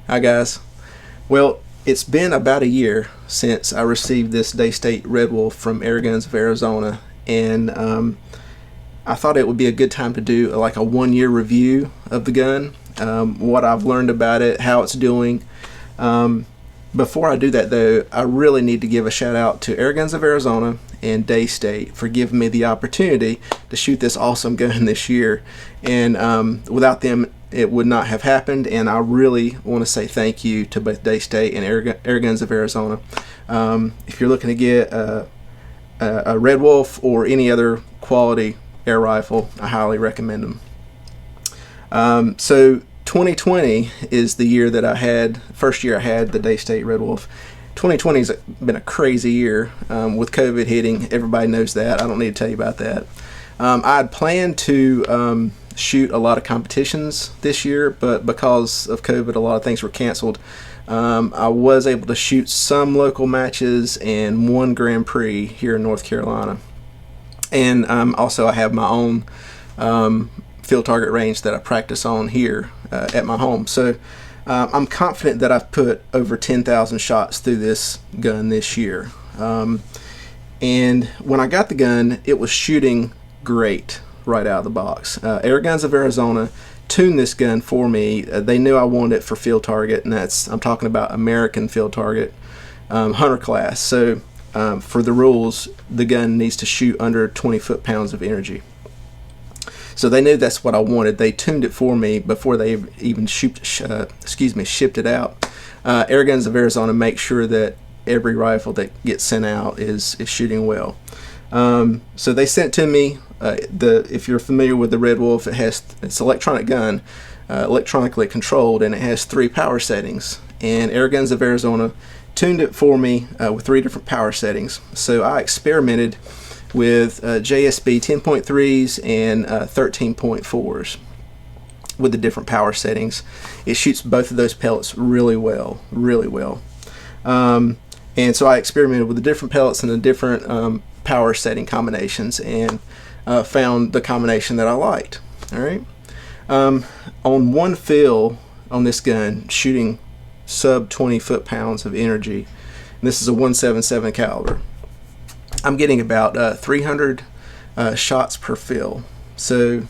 Hi guys. Well, it's been about a year since I received this Daystate Red Wolf from Airguns of Arizona, and I thought it would be a good time to do like a 1 year review of the gun, what I've learned about it, how it's doing. Before I do that though, I really need to give a shout out to Airguns of Arizona and Daystate for giving me the opportunity to shoot this awesome gun this year, and without them it would not have happened, and I really want to say thank you to both Daystate and Airguns of Arizona. If you're looking to get a Red Wolf or any other quality air rifle, I highly recommend them. So 2020 is the year that I had, first year I had the Daystate Red Wolf. 2020 has been a crazy year with COVID hitting. Everybody knows that. I don't need to tell you about that. I had planned to shoot a lot of competitions this year, but because of COVID, a lot of things were canceled. I was able to shoot some local matches and one Grand Prix here in North Carolina. And also I have my own field target range that I practice on here at my home. So I'm confident that I've put over 10,000 shots through this gun this year. And when I got the gun, it was shooting great right out of the box. Airguns of Arizona tuned this gun for me. They knew I wanted it for field target, and I'm talking about American field target, hunter class. So for the rules, the gun needs to shoot under 20 foot-pounds of energy. So they knew that's what I wanted. They tuned it for me before they even shipped it out. Airguns of Arizona make sure that every rifle that gets sent out is shooting well. So they sent to me if you're familiar with the Red Wolf, it's an electronic gun, electronically controlled, and it has 3 power settings. And Airguns of Arizona tuned it for me with 3 different power settings. So I experimented with JSB 10.3s and 13.4s with the different power settings. It shoots both of those pellets really well, really well. And so I experimented with the different pellets and the different power setting combinations, and found the combination that I liked. All right. On one fill on this gun, shooting sub 20 foot-pounds of energy, and this is a 177 caliber, I'm getting about 300 shots per fill. So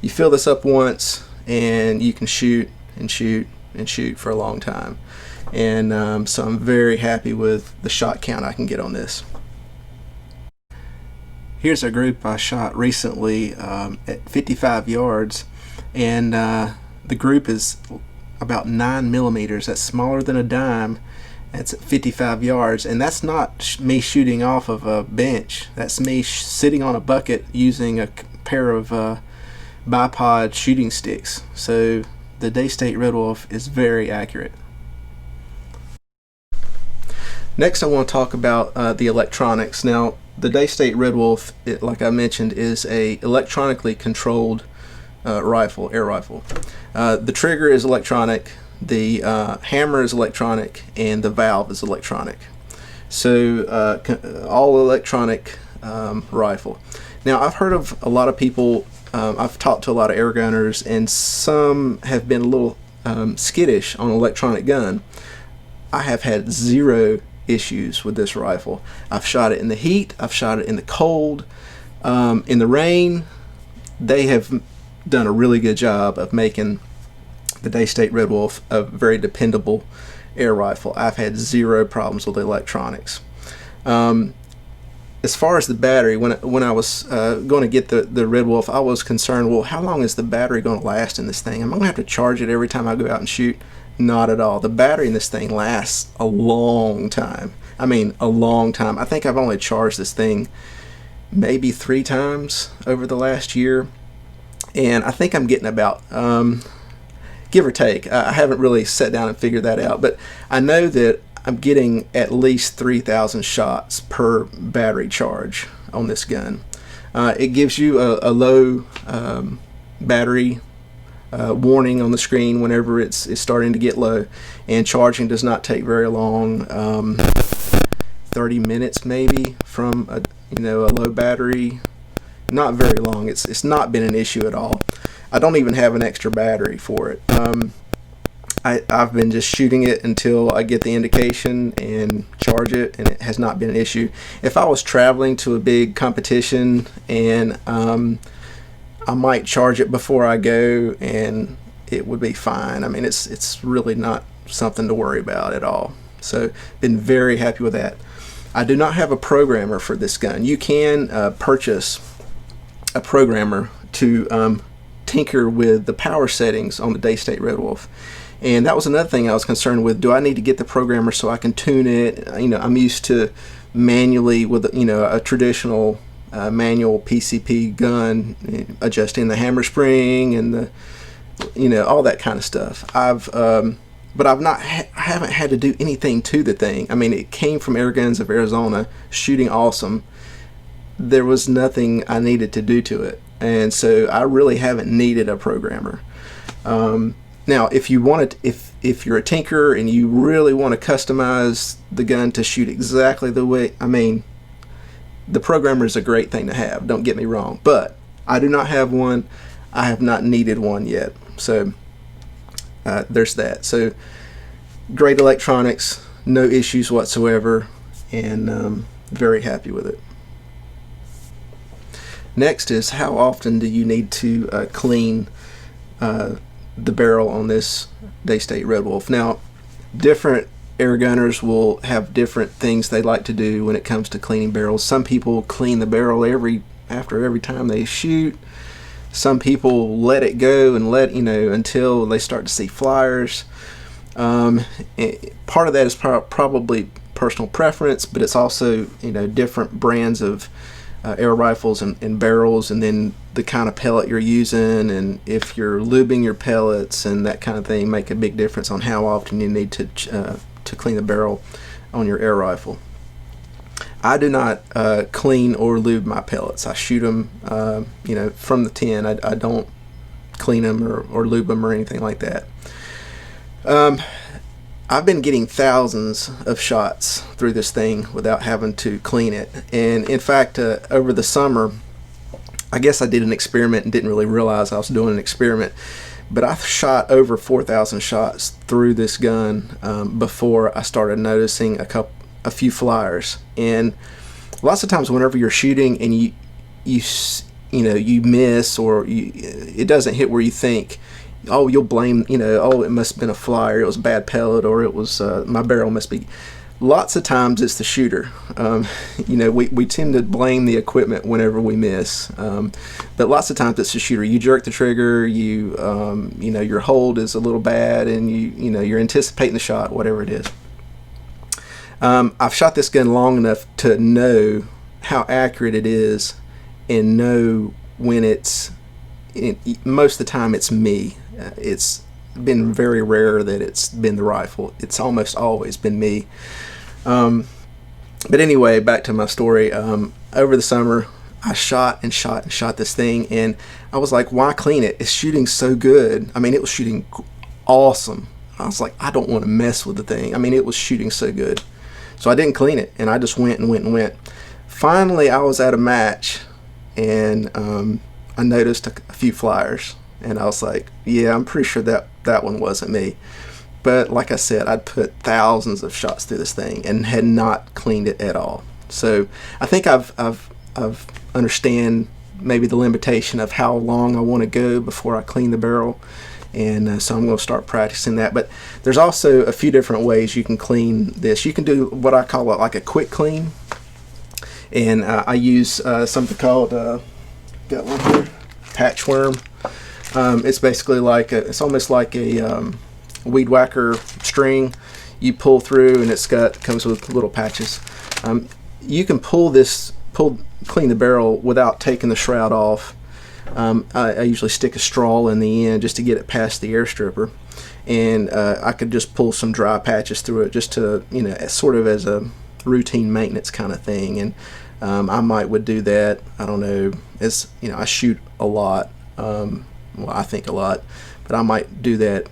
you fill this up once and you can shoot and shoot and shoot for a long time. And so I'm very happy with the shot count I can get on this. Here's a group I shot recently at 55 yards, and the group is about 9 millimeters. That's smaller than a dime. That's at 55 yards, and that's not me shooting off of a bench. That's me sitting on a bucket using a pair of bipod shooting sticks. So the Daystate Red Wolf is very accurate. Next I want to talk about the electronics. Now the Daystate Red Wolf, like I mentioned, is a electronically controlled air rifle. The trigger is electronic, the hammer is electronic, and the valve is electronic. So all electronic rifle. Now I've heard of a lot of people, I've talked to a lot of air gunners, and some have been a little skittish on an electronic gun. I have had zero issues with this rifle. I've shot it in the heat, I've shot it in the cold, in the rain. They have done a really good job of making the Daystate Red Wolf a very dependable air rifle. I've had zero problems with the electronics. As far as the battery, when I was going to get the Red Wolf, I was concerned, well, how long is the battery going to last in this thing? Am I going to have to charge it every time I go out and shoot? Not at all. The battery in this thing lasts a long time. I mean, a long time. I think I've only charged this thing maybe 3 times over the last year, and I think I'm getting about, give or take, I haven't really sat down and figured that out, but I know that I'm getting at least 3,000 shots per battery charge on this gun. It gives you a low battery warning on the screen whenever it's starting to get low, and charging does not take very long, 30 minutes maybe from a low battery. Not very long. It's not been an issue at all. I don't even have an extra battery for it. I've been just shooting it until I get the indication and charge it, and it has not been an issue. If I was traveling to a big competition, and I might charge it before I go, and it would be fine. I mean, it's really not something to worry about at all. So, been very happy with that. I do not have a programmer for this gun. You can purchase a programmer to tinker with the power settings on the Daystate Red Wolf. And that was another thing I was concerned with. Do I need to get the programmer so I can tune it? You know, I'm used to manually with, you know, a traditional manual PCP gun, adjusting the hammer spring and the, you know, all that kind of stuff. But I haven't had to do anything to the thing. I mean, it came from Airguns of Arizona, shooting awesome. There was nothing I needed to do to it, and so I really haven't needed a programmer. Now, if you want to, if you're a tinkerer and you really want to customize the gun to shoot exactly the way, I mean, the programmer is a great thing to have. Don't get me wrong, but I do not have one. I have not needed one yet. So there's that. So great electronics, no issues whatsoever, and very happy with it. Next is, how often do you need to clean the barrel on this Daystate Red Wolf? Now, different air gunners will have different things they like to do when it comes to cleaning barrels. Some people clean the barrel after every time they shoot. Some people let it go and until they start to see flyers. Part of that is probably personal preference, but it's also different brands of air rifles and barrels, and then the kind of pellet you're using, and if you're lubing your pellets and that kind of thing make a big difference on how often you need to clean the barrel on your air rifle. I do not clean or lube my pellets. I shoot them from the tin. I don't clean them or lube them or anything like that. I've been getting thousands of shots through this thing without having to clean it. And in fact, over the summer, I guess I did an experiment and didn't really realize I was doing an experiment, but I shot over 4,000 shots through this gun before I started noticing a few flyers. And lots of times whenever you're shooting and you miss, or it doesn't hit where you think, oh, you'll blame, it must have been a flyer, it was a bad pellet, or it was my barrel must be. Lots of times it's the shooter. We tend to blame the equipment whenever we miss, but lots of times it's the shooter. You jerk the trigger, your hold is a little bad, and you're anticipating the shot, whatever it is. I've shot this gun long enough to know how accurate it is, and know when most of the time it's me. It's been very rare that it's been the rifle. It's almost always been me. But anyway, back to my story. Over the summer, I shot this thing, and I was like, why clean it? It's shooting so good. I mean, it was shooting awesome. I was like, I don't want to mess with the thing. I mean, it was shooting so good. So I didn't clean it, and I just went. Finally, I was at a match, and I noticed a few flyers, and I was like, yeah, I'm pretty sure that one wasn't me. But like I said, I'd put thousands of shots through this thing and had not cleaned it at all. So I think I've understand maybe the limitation of how long I want to go before I clean the barrel, and so I'm going to start practicing that. But there's also a few different ways you can clean this. You can do what I call like a quick clean, and I use something called got one here, patchworm. It's basically it's almost like a weed whacker string. You pull through, and comes with little patches. You can clean the barrel without taking the shroud off. I usually stick a straw in the end just to get it past the air stripper, and I could just pull some dry patches through it just to sort of as a routine maintenance kind of thing. And I would do that. I don't know. I shoot a lot. I think a lot, but I might do that,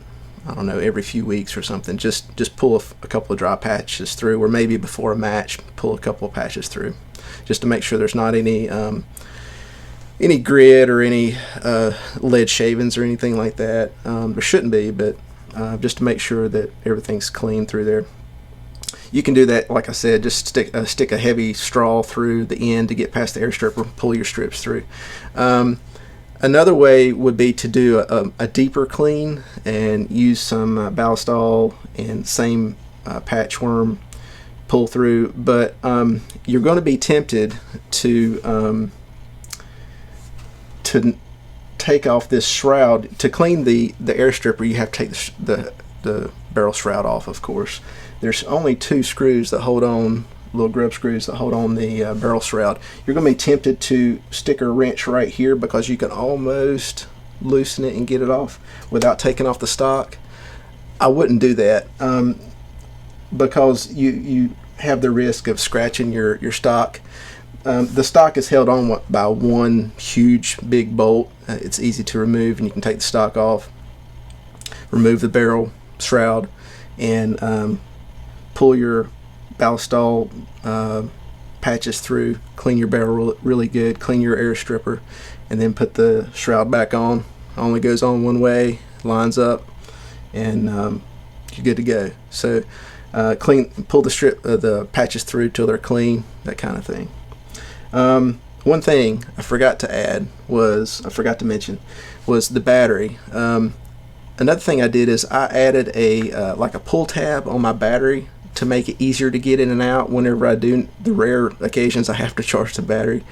I don't know, every few weeks or something. Just pull a couple of dry patches through, or maybe before a match, pull a couple of patches through, just to make sure there's not any grit or any lead shavings or anything like that. There shouldn't be, but just to make sure that everything's clean through there. You can do that, like I said, just stick a heavy straw through the end to get past the air stripper, pull your strips through. Another way would be to do a deeper clean and use some ballistol and same patchworm pull through, but you're going to be tempted to take off this shroud. To clean the air stripper, you have to take the barrel shroud off, of course. There's only 2 screws that hold on, little grub screws that hold on the barrel shroud. You're going to be tempted to stick a wrench right here because you can almost loosen it and get it off without taking off the stock. I wouldn't do that because you have the risk of scratching your stock. The stock is held on by one huge big bolt. It's easy to remove, and you can take the stock off, remove the barrel shroud, and pull your ballistol patches through, clean your barrel really good, clean your air stripper, and then put the shroud back on. Only goes on one way, lines up, and you're good to go. So pull the patches through till they're clean, that kind of thing. One thing I forgot to mention was the battery. Another thing I did is I added like a pull tab on my battery to make it easier to get in and out whenever I do the rare occasions I have to charge the battery.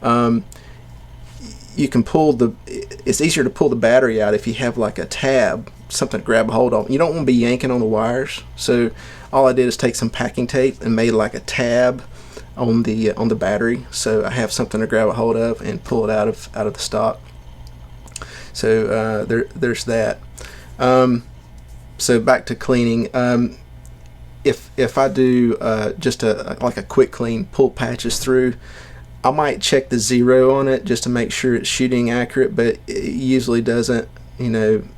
You can it's easier to pull the battery out if you have like a tab, something to grab a hold of. You don't want to be yanking on the wires, so all I did is take some packing tape and made like a tab on the battery, so I have something to grab a hold of and pull it out of the stock. So there's that. So back to cleaning. If I do just like a quick clean, pull patches through, I might check the 0 on it just to make sure it's shooting accurate, but it usually doesn't,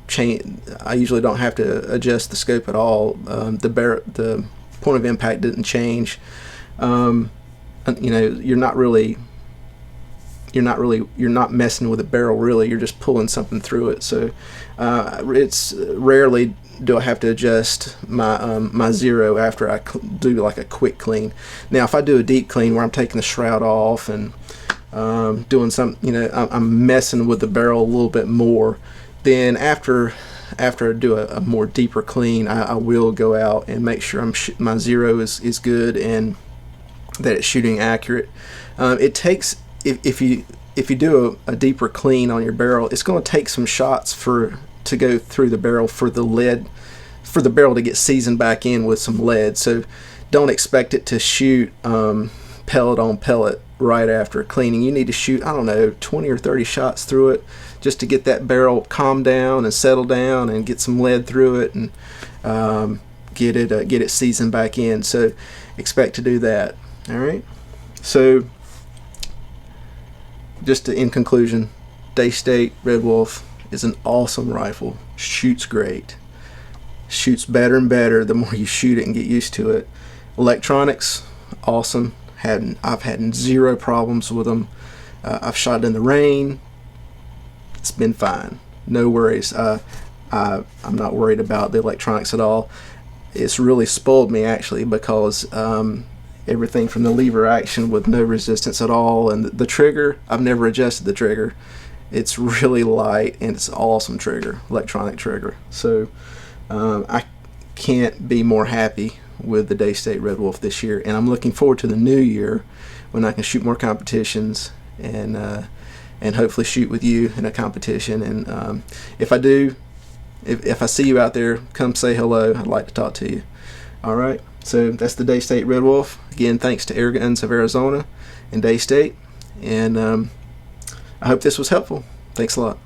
change. I usually don't have to adjust the scope at all. The point of impact didn't change. You're not messing with the barrel really. You're just pulling something through it. So it's rarely do I have to adjust my 0 after I do like a quick clean. Now if I do a deep clean where I'm taking the shroud off and doing some, I'm messing with the barrel a little bit more, then after I do a more deeper clean, I will go out and make sure my 0 is good and that it's shooting accurate. It takes, if you do a deeper clean on your barrel, it's going to take some shots to go through the barrel for the barrel to get seasoned back in with some lead. So don't expect it to shoot pellet on pellet right after cleaning. You need to shoot, I don't know, 20 or 30 shots through it just to get that barrel calm down and settle down and get some lead through it and get it seasoned back in. So expect to do that. All right. So in conclusion, Daystate Red Wolf is an awesome rifle. Shoots great. Shoots better and better the more you shoot it and get used to it. Electronics, awesome. I've had 0 problems with them. I've shot in the rain. It's been fine. No worries. I'm not worried about the electronics at all. It's really spoiled me actually because everything from the lever action with no resistance at all, and the trigger, I've never adjusted the trigger. It's really light and it's an awesome trigger, electronic trigger. So I can't be more happy with the Daystate Red Wolf this year, and I'm looking forward to the new year when I can shoot more competitions and hopefully shoot with you in a competition. And if I do, if I see you out there, come say hello. I'd like to talk to you. All right, so that's the Daystate Red Wolf. Again, thanks to Airguns of Arizona and Daystate, and I hope this was helpful. Thanks a lot.